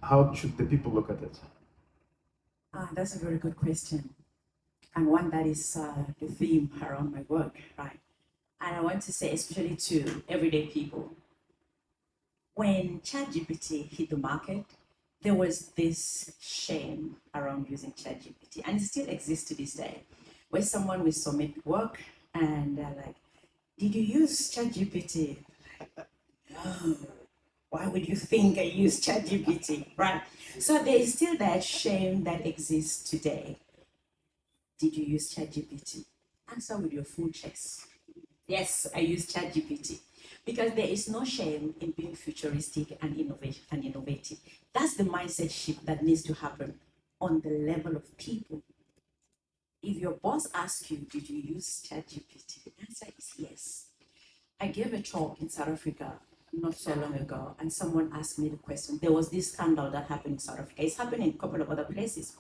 how should the people look at it? That's a very good question, and one that is the theme around my work, right? And I want to say, especially to everyday people, when ChatGPT hit the market, there was this shame around using ChatGPT, and it still exists to this day, where someone will submit work and they're like, "Did you use ChatGPT?" No. Why would you think I use ChatGPT, right? So there is still that shame that exists today. Did you use ChatGPT? Answer with your full chest. Yes, I use ChatGPT because there is no shame in being futuristic and innovative. That's the mindset shift that needs to happen on the level of people. If your boss asks you, did you use ChatGPT? The answer is yes. I gave a talk in South Africa not so long ago, and someone asked me the question. There was this scandal that happened in South Africa. It's happened in a couple of other places.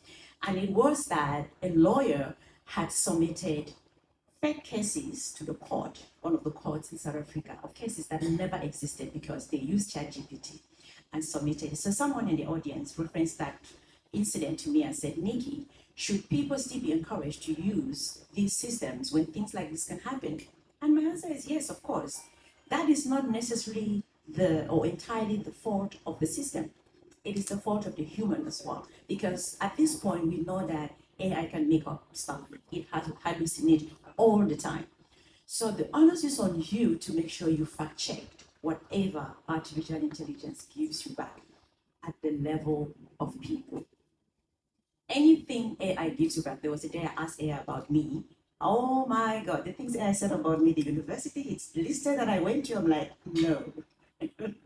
And it was that a lawyer had submitted fake cases to the court, one of the courts in South Africa, of cases that never existed because they used ChatGPT and submitted it. So someone in the audience referenced that incident to me and said, "Nikki, should people still be encouraged to use these systems when things like this can happen?" And my answer is yes, of course. That is not necessarily or entirely the fault of the system. It is the fault of the human as well. Because at this point, we know that AI can make up stuff. It has hallucinate all the time. So the onus is on you to make sure you fact checked whatever artificial intelligence gives you back at the level of people. Anything AI gives you back. There was a day I asked AI about me. Oh my God, the things AI said about me, the university it's listed that I went to, I'm like, no,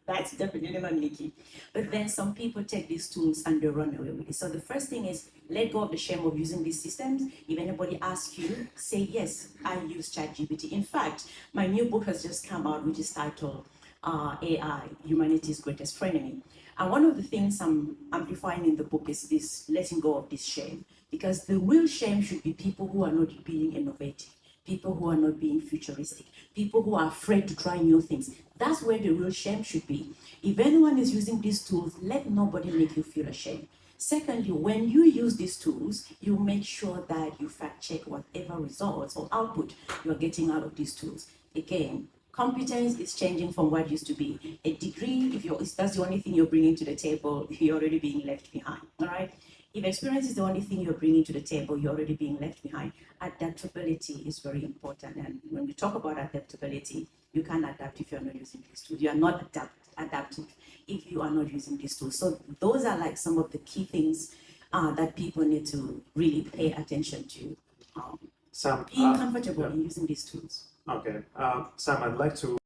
that's definitely not Nikki. But then some people take these tools and they run away with it. So the first thing is let go of the shame of using these systems. If anybody asks you, say, yes, I use ChatGPT. In fact, my new book has just come out, which is titled AI, Humanity's Greatest Frenemy. And one of the things I'm amplifying in the book is this letting go of this shame. Because the real shame should be people who are not being innovative, people who are not being futuristic, people who are afraid to try new things. That's where the real shame should be. If anyone is using these tools, let nobody make you feel ashamed. Secondly, when you use these tools, you make sure that you fact check whatever results or output you're getting out of these tools. Again, competence is changing from what used to be. A degree, if that's the only thing you're bringing to the table, you're already being left behind, all right? If experience is the only thing you're bringing to the table, you're already being left behind. Adaptability is very important. And when we talk about adaptability, you can't adapt if you're not using these tools. You are not adaptive if you are not using these tools. So those are like some of the key things that people need to really pay attention to. Sam, Being comfortable in using these tools. Okay. Sam, I'd like to